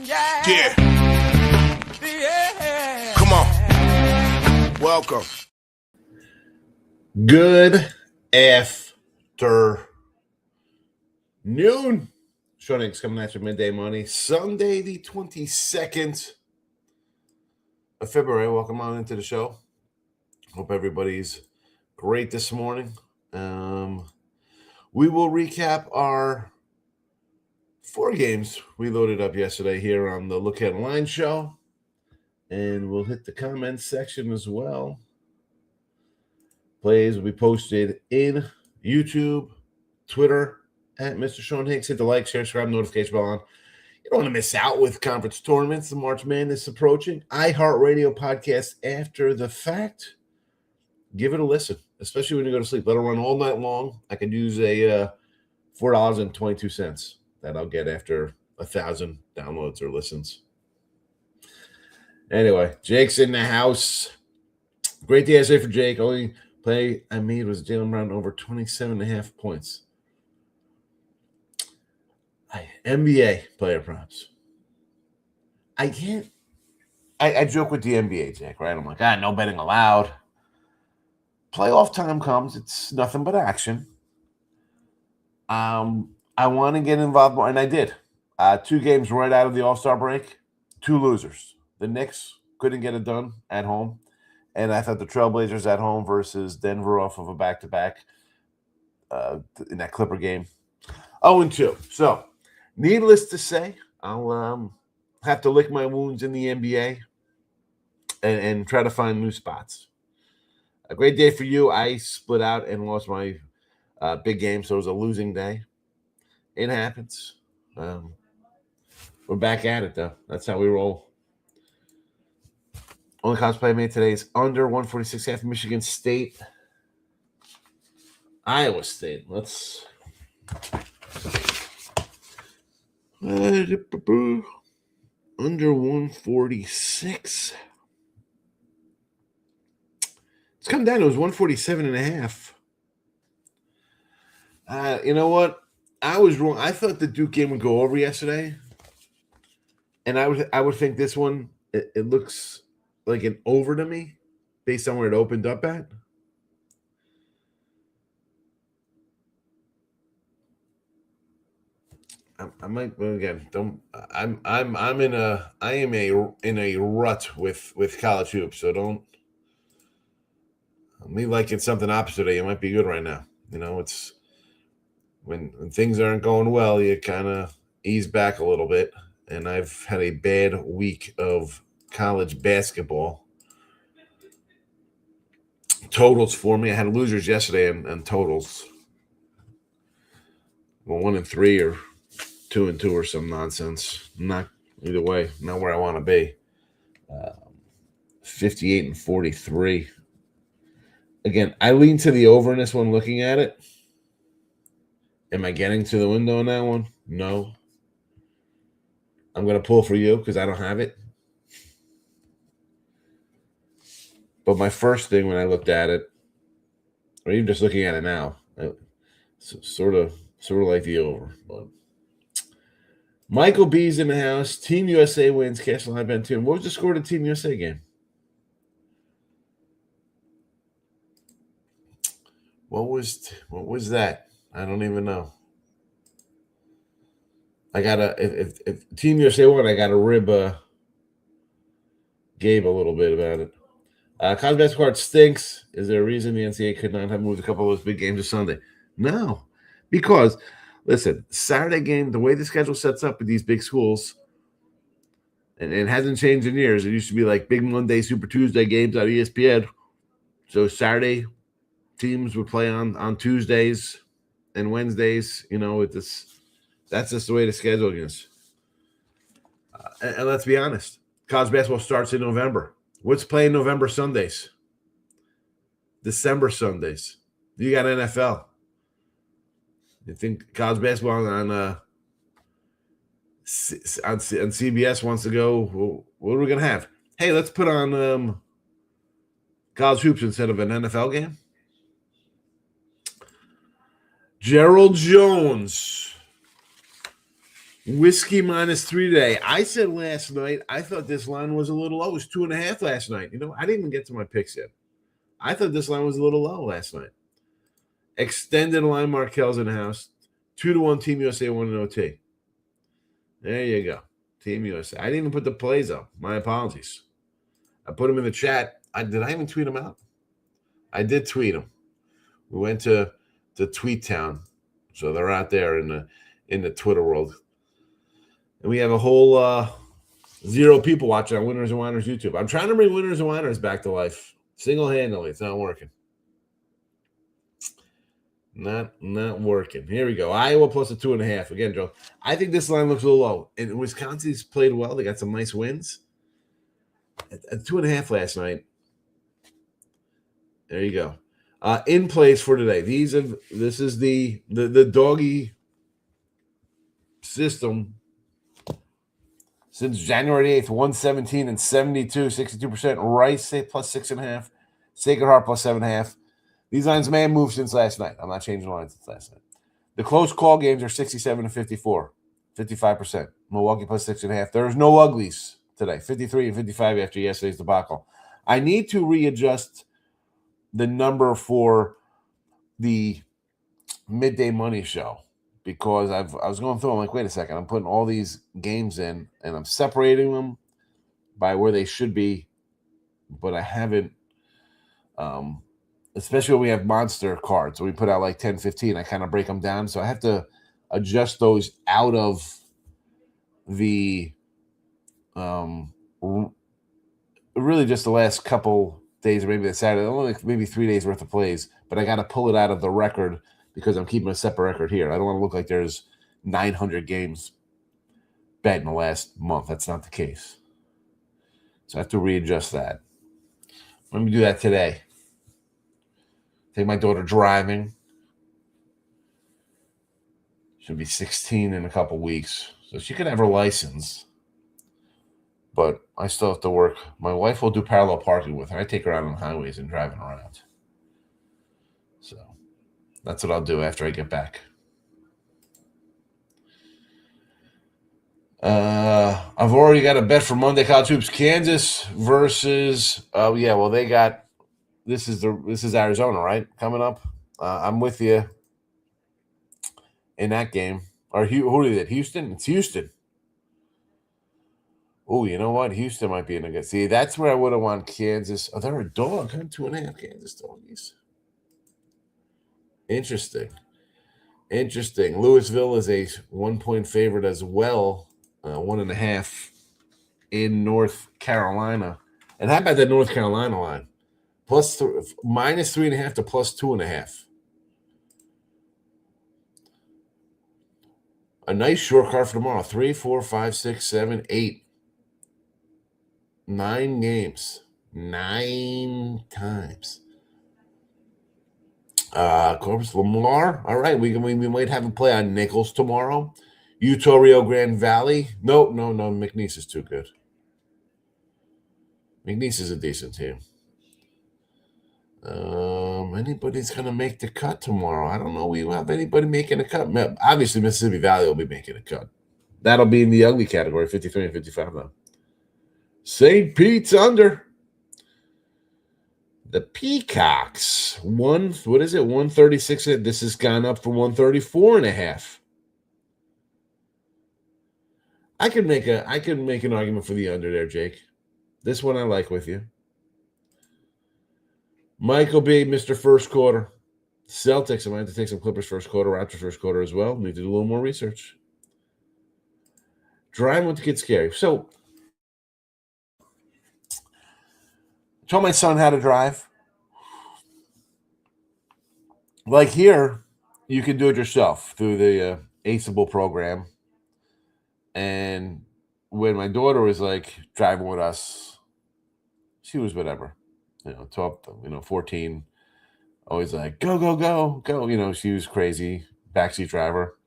Yeah. Come on. Welcome. Good afternoon. Sean Higgs coming at you midday money. Sunday, the 22nd of February. Welcome on into the show. Hope everybody's great this morning. We will recap our 4 games we loaded up yesterday here on the Look Ahead Line show. And we'll hit the comments section as well. Plays will be posted in YouTube, Twitter, at Mr. Sean Higgs. Hit the like, share, subscribe, notification bell on. You don't want to miss out with conference tournaments. The March Madness approaching. iHeartRadio podcast after the fact. Give it a listen, especially when you go to sleep. Let it run all night long. I could use a $4.22 that I'll get after 1,000 downloads or listens. Anyway, Jake's in the house. Great day yesterday for Jake. Only play I made was Jaylen Brown over 27.5 points. NBA player props. I joke with the NBA, Jake, right? I'm like, no betting allowed. Playoff time comes. It's nothing but action. I want to get involved more, and I did. 2 games right out of the All-Star break, 2 losers. The Knicks couldn't get it done at home, and I thought the Trailblazers at home versus Denver off of a back-to-back in that Clipper game. 0-2. So, needless to say, I'll have to lick my wounds in the NBA and try to find new spots. A great day for you. I split out and lost my big game, so it was a losing day. It happens. We're back at it, though. That's how we roll. Only cosplay I made today is under 146.5 Michigan State. Iowa State. Let's... under 146. It's come down. It was 147.5. You know what? I was wrong. I thought the Duke game would go over yesterday, and I would think this one it looks like an over to me based on where it opened up at. I might again. Don't. I am in a rut with college hoops. So don't. Me liking something opposite of you might be good right now. You know, it's when things aren't going well, you kind of ease back a little bit. And I've had a bad week of college basketball totals for me. I had losers yesterday and totals. Well, 1-3 or 2-2 or some nonsense. Not either way. Not where I want to be. 58-43. Again, I lean to the over in this one looking at it. Am I getting to the window on that one? No. I'm going to pull for you because I don't have it. But my first thing when I looked at it, or even just looking at it now, sort of like the over. But Michael B's in the house. Team USA wins. Cash line bet 2. What was the score of the Team USA game? What was that? I don't even know. I gotta if Team USA won, I gotta rib Gabe a little bit about it. College basketball card stinks. Is there a reason the NCAA could not have moved a couple of those big games to Sunday? No, because listen, Saturday game, the way the schedule sets up with these big schools, and it hasn't changed in years. It used to be like big Monday, Super Tuesday games on ESPN. So Saturday teams would play on Tuesdays and Wednesdays. You know, with this. That's just the way the schedule is. And let's be honest, college basketball starts in November. What's playing November Sundays? December Sundays. You got NFL. You think college basketball on CBS wants to go, well, what are we going to have? Hey, let's put on college hoops instead of an NFL game. Gerald Jones. Whiskey -3 today. I said last night, I thought this line was a little low. It was 2.5 last night. I didn't even get to my picks yet. I thought this line was a little low last night. Extended line, Markel's in the house. 2-1 Team USA, 1 OT. There you go. Team USA. I didn't even put the plays up. My apologies. I put them in the chat. Did I even tweet them out? I did tweet them. We went to Tweet Town, so they're out there in the Twitter world. And we have a whole 0 people watching on Winners and Whiners YouTube. I'm trying to bring Winners and Whiners back to life single-handedly. It's not working. Not working. Here we go. Iowa plus a 2.5. Again, Joe, I think this line looks a little low. And Wisconsin's played well. They got some nice wins. At 2.5 last night. There you go. In plays for today. This is the doggy system since January 8th. 117 and 72, 62%. Rice plus 6.5. Sacred Heart plus 7.5. These lines may have moved since last night. I'm not changing the lines since last night. The close call games are 67 and 54, 55%. Milwaukee plus 6.5. There's no uglies today. 53 and 55 after yesterday's debacle. I need to readjust the number for the midday money show because I was going through. I'm like, wait a second. I'm putting all these games in and I'm separating them by where they should be, but I haven't. Especially when we have monster cards. So we put out like 10, 15. I kind of break them down. So I have to adjust those out of the really just the last couple days or maybe the Saturday. Only maybe 3 days worth of plays. But I got to pull it out of the record because I'm keeping a separate record here. I don't want to look like there's 900 games bet in the last month. That's not the case. So I have to readjust that. Let me do that today. Take my daughter driving. She'll be 16 in a couple weeks. So she could have her license. But I still have to work. My wife will do parallel parking with her. I take her out on highways and driving around. So that's what I'll do after I get back. I've already got a bet for Monday College Hoops. Kansas versus they got this is Arizona, right? Coming up. I'm with you in that game. Or who is it? Houston? It's Houston. Oh, you know what? Houston might be in a good. See, that's where I would have won Kansas. Oh, they're a dog. I'm 2.5 Kansas doggies. Interesting. Louisville is a 1-point favorite as well. 1.5 in North Carolina. And how about that North Carolina line? -3.5 to +2.5. A nice short card for tomorrow. 3, 4, 5, 6, 7, 8. 9 games. 9 times. Corpus Lamar. All right, we might have a play on Nichols tomorrow. Utah, Rio Grande Valley. No. McNeese is too good. McNeese is a decent team. Anybody's going to make the cut tomorrow. I don't know. We have anybody making a cut. Obviously, Mississippi Valley will be making a cut. That'll be in the ugly category, 53 and 55 now. St. Pete's under. The Peacocks. 136. This has gone up from 134.5. I could make an argument for the under there, Jake. This one I like with you. Michael B., Mr. First Quarter. Celtics, I might have to take some Clippers first quarter, Raptors first quarter as well. Need to do a little more research. Driving with the kids scary. So, I told my son how to drive. Like here, you can do it yourself through the Aceable program. And when my daughter was like driving with us, she was whatever. 12, 14, always like, go. She was crazy, backseat driver.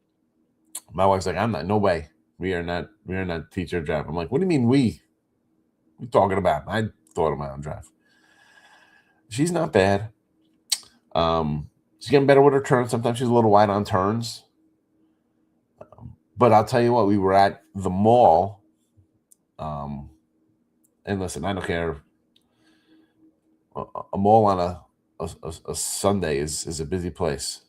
My wife's like, no way. We are not teacher driver. I'm like, what do you mean we? What are you talking about? I thought of my own drive. She's not bad. She's getting better with her turns. Sometimes she's a little wide on turns. But I'll tell you what, we were at the mall. And listen, I don't care. A mall on a Sunday is a busy place.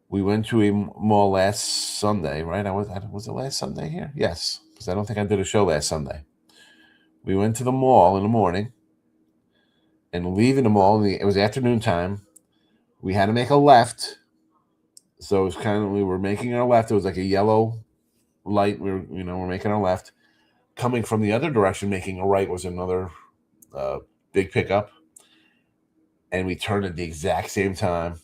We went to a mall last Sunday, right? Was it last Sunday here? Yes, because I don't think I did a show last Sunday. We went to the mall in the morning, and leaving the mall, it was afternoon time. We had to make a left, so it was we were making our left. It was like a yellow light. We're making our left. Coming from the other direction, making a right was another big pickup, and we turned at the exact same time.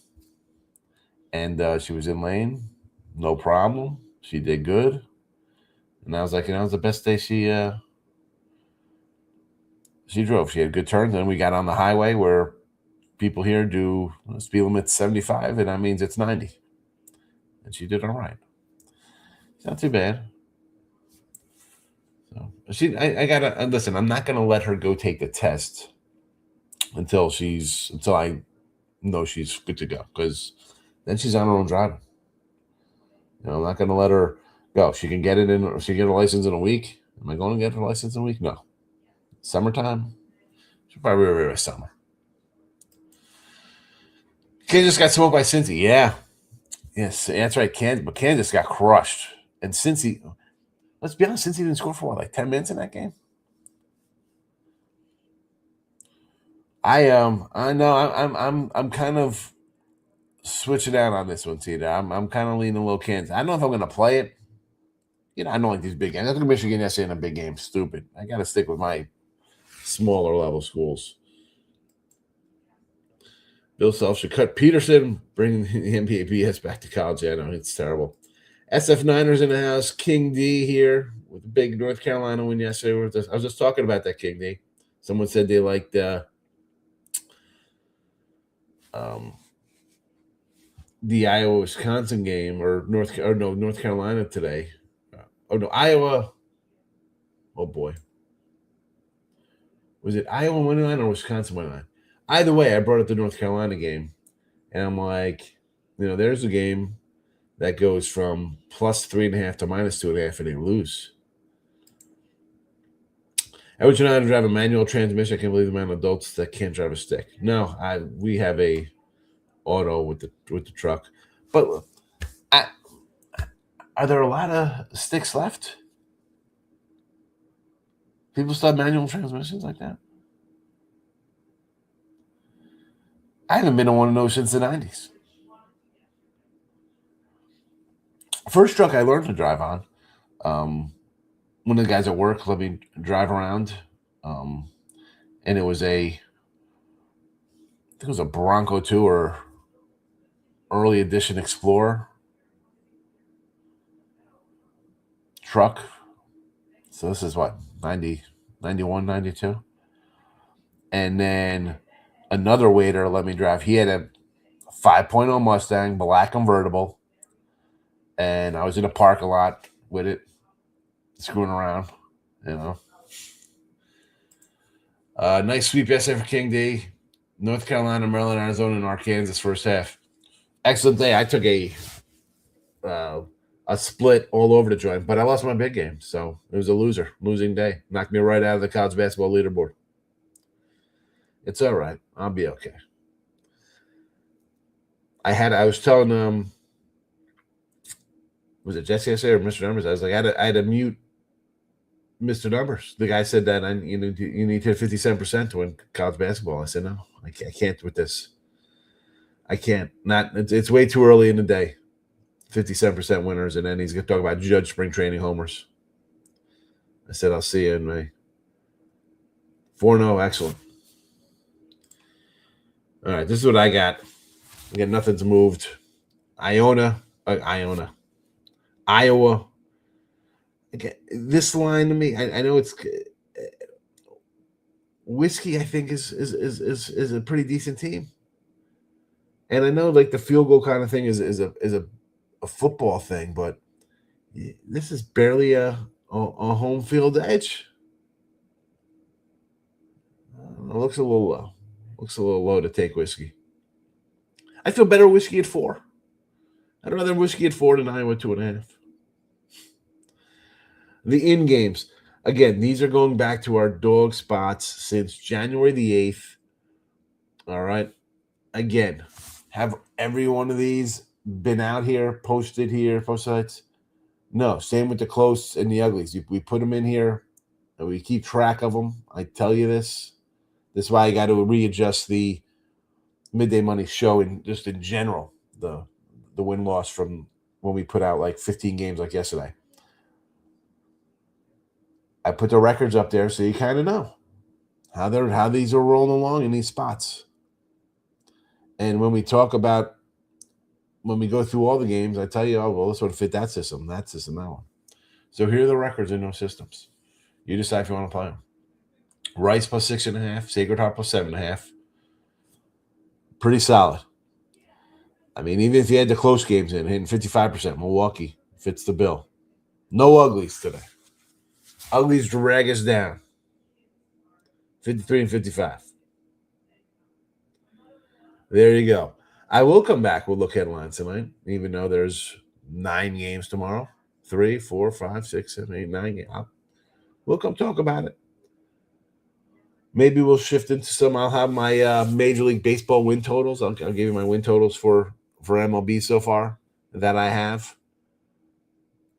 And she was in lane, no problem. She did good, and I was like, it was the best day she drove. She had good turns, and we got on the highway where people here do speed limit 75, and that means it's 90, and she did all right. It's not too bad. So I gotta listen. I'm not gonna let her go take the test until I know she's good to go, because then she's on her own driving. I'm not gonna let her go. She can get it she can get her license in a week. Am I going to get her license in a week? No. Summertime? She'll probably be over summer. Kansas got smoked by Cincy. Yeah. Yes, that's right. Kansas got crushed. And Cincy, let's be honest, Cincy didn't score for like 10 minutes in that game. I know I'm kind of switching out on this one, Tita. I'm kind of leaning a little Kansas. I don't know if I'm gonna play it. I don't like these big games. I think Michigan yesterday in a big game. Stupid. I gotta stick with my smaller level schools. Bill Self should cut Peterson, bringing the NBA BS back to college. Yeah, I know, it's terrible. SF Niners in the house. King D here with the big North Carolina win yesterday. I was just talking about that, King D. Someone said they liked the Iowa-Wisconsin game, or North Carolina today. Iowa. Oh boy. Was it Iowa money line or Wisconsin money line? Either way, I brought up the North Carolina game, and I'm like, there's a game that goes from plus 3.5 to minus 2.5, and they lose. I would you know how to drive a manual transmission. I can't believe the amount of adults that can't drive a stick. No, we have a auto with the truck, but are there a lot of sticks left? People still have manual transmissions like that? I haven't been in one of those since the 90s. First truck I learned to drive on, one of the guys at work let me drive around, and it was I think it was a Bronco 2 or early edition Explorer truck. So this is what, 90, 91, 92? And then another waiter let me drive. He had a 5.0 Mustang, black convertible, and I was in a parking lot with it, screwing around, Nice sweep yesterday for King D. North Carolina, Maryland, Arizona, and Arkansas first half. Excellent day. I took a split all over the joint, but I lost my big game, so it was a losing day. Knocked me right out of the college basketball leaderboard. It's all right. I'll be okay. I was telling was it Jesse yesterday or Mr. Numbers? I was like, I had to mute Mr. Numbers. The guy said that you need to hit 57% to win college basketball. I said, no, I can't with this. I can't. It's way too early in the day. 57% winners, and then he's going to talk about Judge Spring Training homers. I said, I'll see you in May. 4-0, excellent. All right, this is what I got. Again, nothing's moved. Iowa. Again, this line to me, I know it's Whiskey. I think is a pretty decent team, and I know like the field goal kind of thing is a football thing, but this is barely a home field edge. It looks a little low. Looks a little low to take Whiskey. I feel better whiskey at 4. I'd rather whiskey at 4 than Iowa 2.5. The in games. Again, these are going back to our dog spots since January the 8th. All right. Again, have every one of these been out here, posted sites? No. Same with the close and the uglies. We put them in here and we keep track of them. I tell you this. This is why I got to readjust the Midday Money show and just in general, the win-loss from when we put out like 15 games like yesterday. I put the records up there so you kind of know how these are rolling along in these spots. And when we talk about, when we go through all the games, I tell you, oh, well, this one fit that system, that one. So here are the records in those systems. You decide if you want to play them. Rice plus 6.5, Sacred Heart plus 7.5. Pretty solid. I mean, even if you had the close games in, hitting 55%, Milwaukee fits the bill. No uglies today. Uglies drag us down. 53 and 55. There you go. I will come back. We'll look headlines tonight, even though there's 9 games tomorrow. 3, 4, 5, 6, 7, 8, 9 games. We'll come talk about it. Maybe we'll shift into some. I'll have my Major League Baseball win totals. I'll give you my win totals for MLB so far that I have.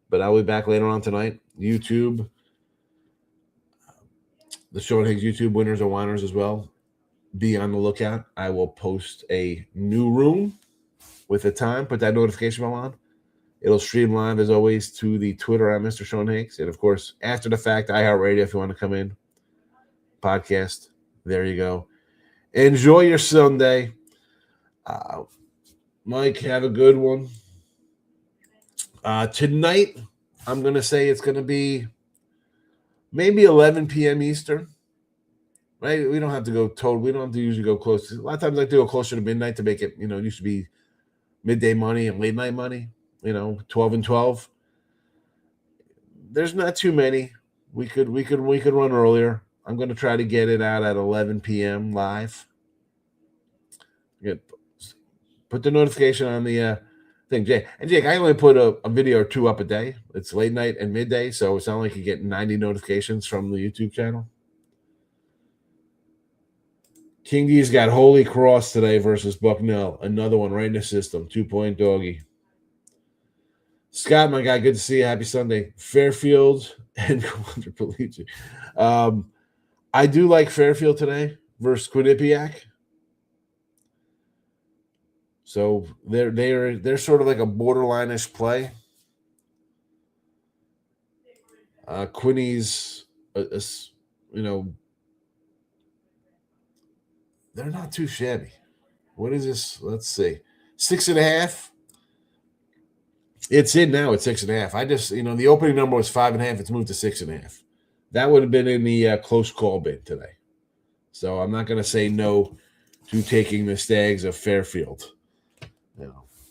But I'll be back later on tonight. YouTube. The Sean Higgs YouTube winners and whiners as well. Be on the lookout. I will post a new room with a time. Put that notification bell on. It'll stream live, as always, to the Twitter at Mr. Sean Higgs. And, of course, after the fact, iHeartRadio if you want to come in. Podcast. There you go. Enjoy your Sunday. Mike, have a good one. Tonight, I'm going to say it's going to be maybe 11 p.m. Eastern. Right? We don't have to go total. We don't have to usually go close. A lot of times I like to go closer to midnight to make it, it used to be midday money and late night money, 12 and 12. There's not too many. We could run earlier. I'm going to try to get it out at 11 p.m. live. Put the notification on the thing, Jake. And Jake, I only put a video or 2 up a day. It's late night and midday, so it's not like you get 90 notifications from the YouTube channel. King D's got Holy Cross today versus Bucknell. Another one right in the system. 2-point doggy. Scott, my guy, good to see you. Happy Sunday. Fairfield and Quadriplegic. I do like Fairfield today versus Quinnipiac. So they're sort of like a borderline-ish play. Quinny's, they're not too shabby. What is this? Let's see. 6.5. It's in now at 6.5. I just, the opening number was 5.5. It's moved to 6.5. That would have been in the close call bid today. So I'm not going to say no to taking the Stags of Fairfield.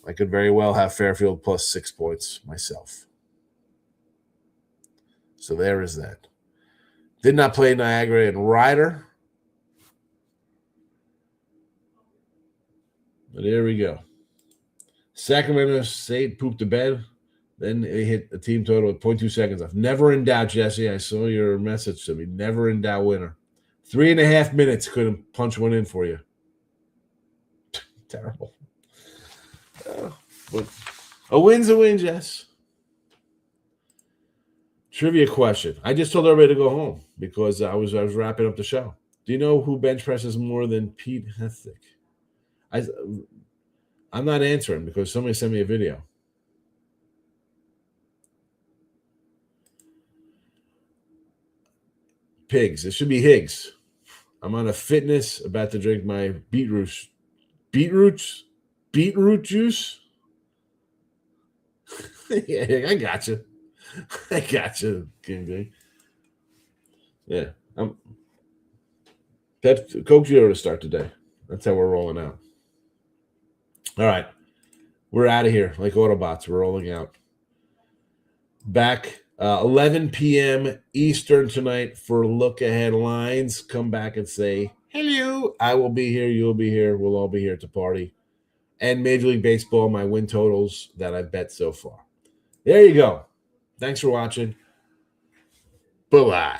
I could very well have Fairfield plus 6 points myself. So there is that. Did not play Niagara and Ryder. But there we go. Sacramento State pooped the bed. Then they hit a team total with 0.2 seconds left. Never in doubt, Jesse. I saw your message to me. Never in doubt winner. 3.5 minutes couldn't punch one in for you. Terrible. But a win's a win, Jess. Trivia question. I just told everybody to go home because I was wrapping up the show. Do you know who bench presses more than Pete Hethick? I'm not answering because somebody sent me a video. Pigs. It should be Higgs. I'm on a fitness, about to drink my beetroot juice. Yeah, I got you. King D. Yeah, Coke Zero to start today. That's how we're rolling out. All right, we're out of here like Autobots. We're rolling out. Back 11 p.m. Eastern tonight for look ahead lines. Come back and say hello. I will be here. You'll be here. We'll all be here to party. and Major League Baseball, my win totals that I've bet so far. There you go. Thanks for watching. Bye-bye.